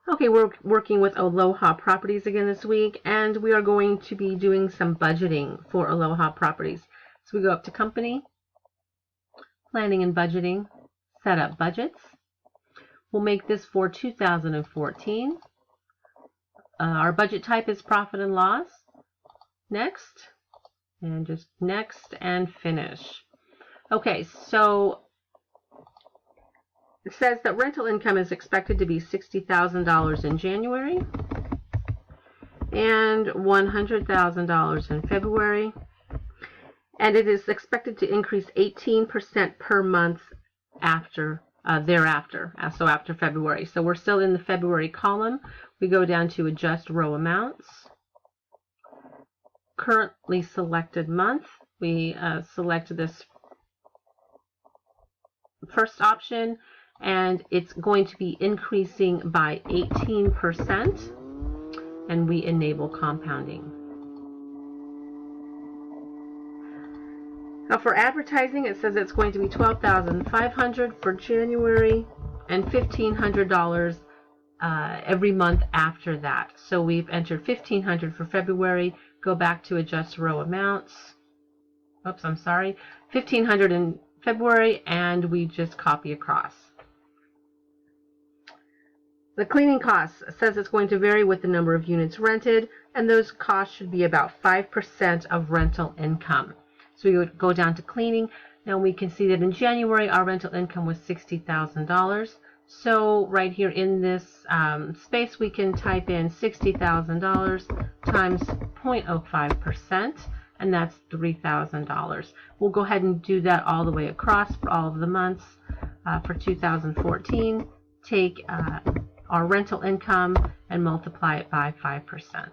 Okay, we're working with Aloha Properties again this week, and we are going to be doing some budgeting for Aloha Properties. So we go up to Company, Planning and Budgeting, Set Up Budgets. We'll make this for 2014. Our budget type is Profit and Loss. Next, and just next and finish. Okay, so it says that rental income is expected to be $60,000 in January and $100,000 in February, and it is expected to increase 18% per month thereafter, so after February. So we're still in the February column. We go down to Adjust Row Amounts. Currently selected month. We select this first option, and it's going to be increasing by 18%, and we enable compounding. Now for advertising, it says it's going to be $12,500 for January and $1,500 every month after that. So we've entered $1,500 for February. Go back to Adjust Row Amounts. Oops, I'm sorry. $1,500 in February, and we just copy across. The cleaning costs says it's going to vary with the number of units rented, and those costs should be about 5% of rental income. So we would go down to cleaning. Now we can see that in January our rental income was $60,000. So right here in this space we can type in $60,000 times 0.05%, and that's $3,000. We'll go ahead and do that all the way across for all of the months for 2014. Take our rental income and multiply it by 5%.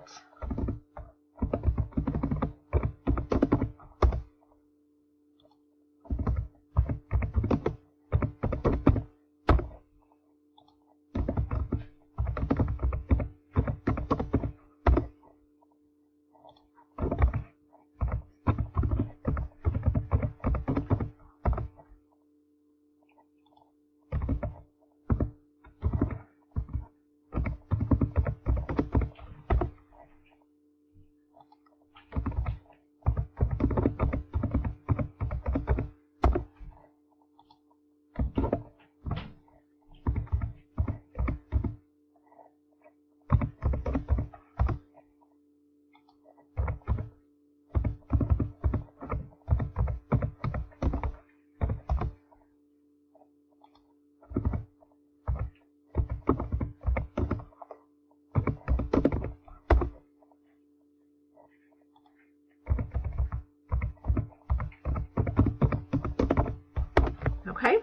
Okay.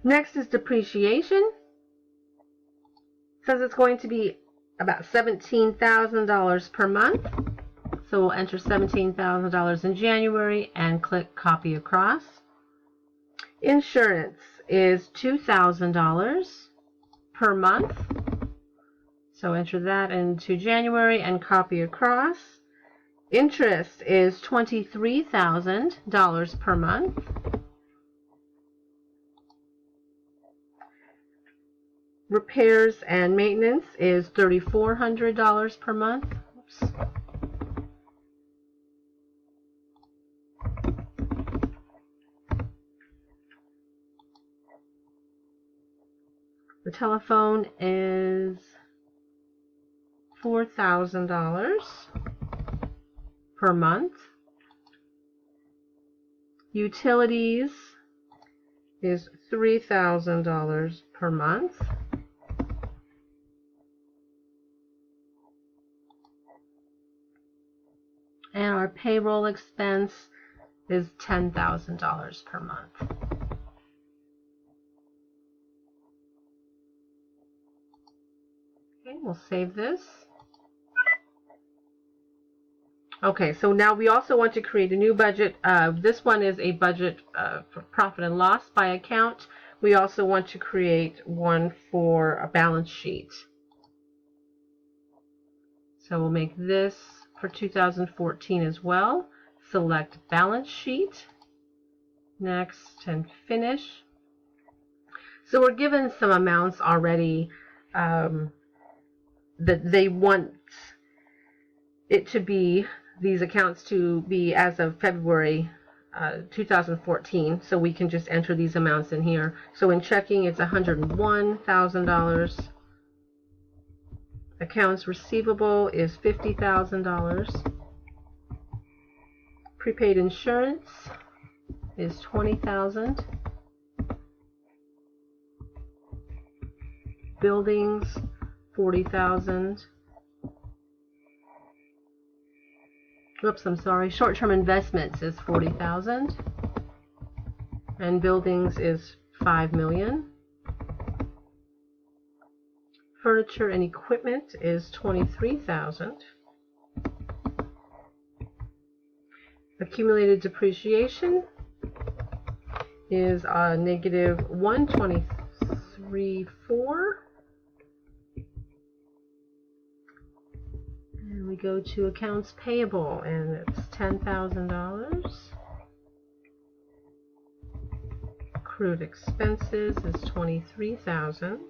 Next is depreciation. It says it's going to be about $17,000 per month. So we'll enter $17,000 in January and click copy across. Insurance is $2,000 per month. So enter that into January and copy across. Interest is $23,000 per month. Repairs and maintenance is $3,400 per month. Oops. The telephone is $4,000 per month. Utilities is $3,000 per month. And our payroll expense is $10,000 per month. Okay, we'll save this. Okay, so now we also want to create a new budget. This one is a budget for profit and loss by account. We also want to create one for a balance sheet. So we'll make this for 2014 as well. Select balance sheet. Next and finish. So we're given some amounts already that they want it to be, these accounts to be as of February 2014. So we can just enter these amounts in here. So in checking, it's $101,000. Accounts receivable is $50,000. Prepaid insurance is $20,000. Buildings, $40,000. Oops, I'm sorry. Short-term investments is $40,000, and buildings is $5 million. Furniture and equipment is $23,000. Accumulated depreciation is negative $123,400. And we go to accounts payable, and it's $10,000. Accrued expenses is $23,000.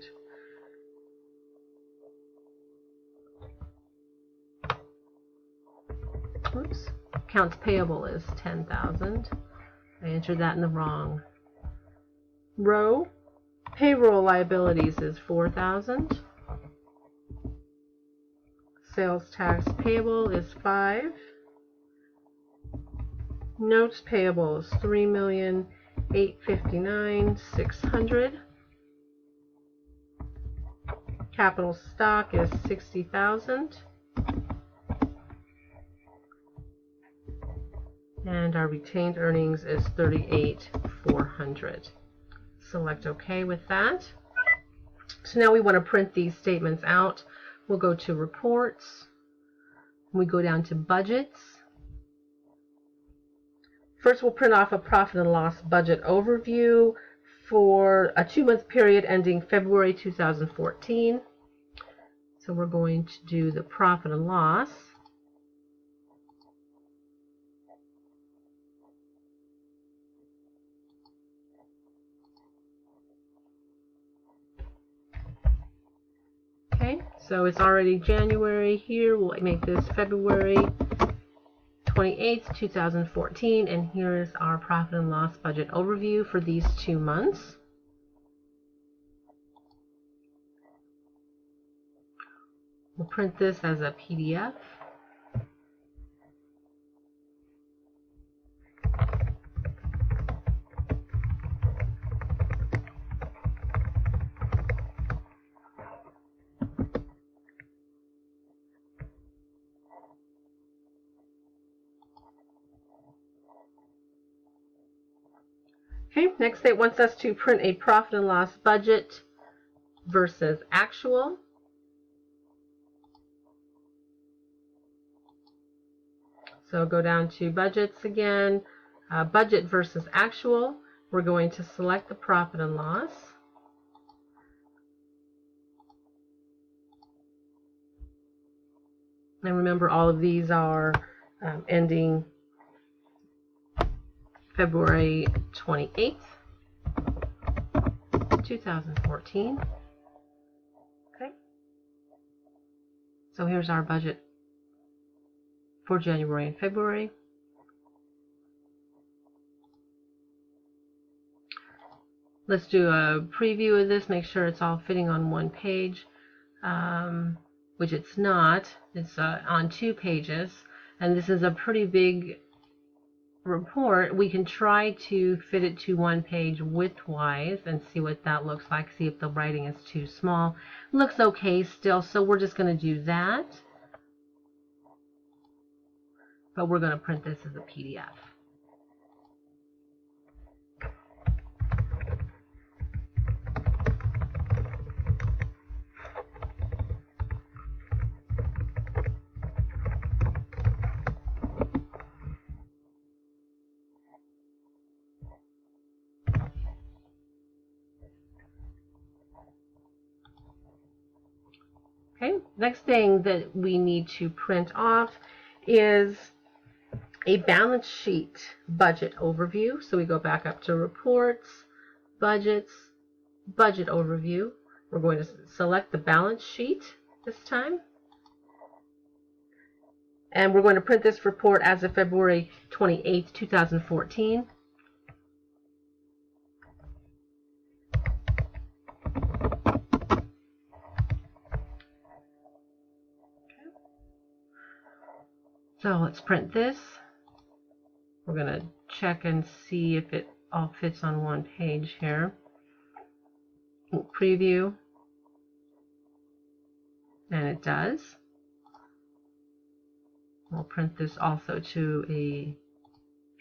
Oops. Accounts payable is $10,000. I entered that in the wrong row. Payroll liabilities is $4,000. Sales tax payable is $5,000. Notes payable is $3,859,600. Capital stock is $60,000. And our retained earnings is $38,400. Select OK with that. So now we want to print these statements out. We'll go to reports. We go down to budgets. First, we'll print off a profit and loss budget overview for a 2-month period ending February 2014. So we're going to do the profit and loss. Okay, so it's already January here. We'll make this February 28th, 2014, and here is our profit and loss budget overview for these 2 months. We'll print this as a PDF. Okay, next it wants us to print a profit and loss budget versus actual. So go down to budgets again, budget versus actual. We're going to select the profit and loss. And remember, all of these are ending February 28th, 2014. Okay. So here's our budget for January and February. Let's do a preview of this, make sure it's all fitting on one page, which it's not. It's on 2 pages, and this is a pretty big report. We can try to fit it to 1 page width-wise and see what that looks like, see if the writing is too small. Looks okay still, so we're just going to do that. But we're going to print this as a PDF. Okay, next thing that we need to print off is a balance sheet budget overview. So we go back up to reports, budgets, budget overview. We're going to select the balance sheet this time. And we're going to print this report as of February 28th, 2014. So let's print this. We're going to check and see if it all fits on one page here. We'll preview. And it does. We'll print this also to a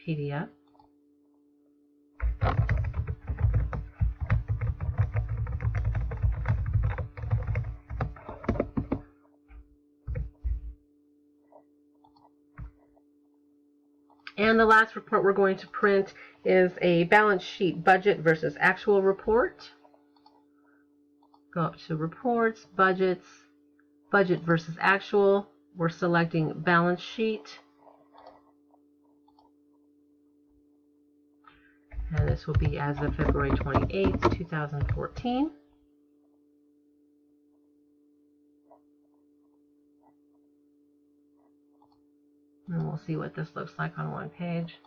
PDF. And the last report we're going to print is a balance sheet budget versus actual report. Go up to Reports, Budgets, Budget versus Actual. We're selecting Balance Sheet. And this will be as of February 28th, 2014. And we'll see what this looks like on one page.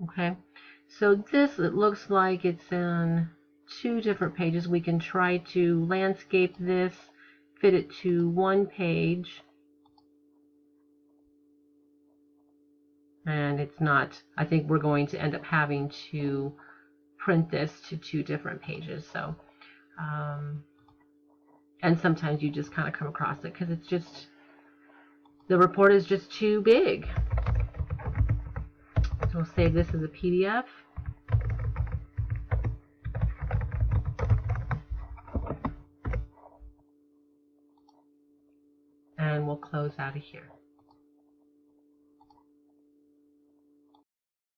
Okay, so this, it looks like it's in two different pages. We can try to landscape this, fit it to one page. And it's not, I think we're going to end up having to print this to two different pages. So, and sometimes you just kind of come across it because it's just, the report is just too big. So we'll save this as a PDF. And we'll close out of here.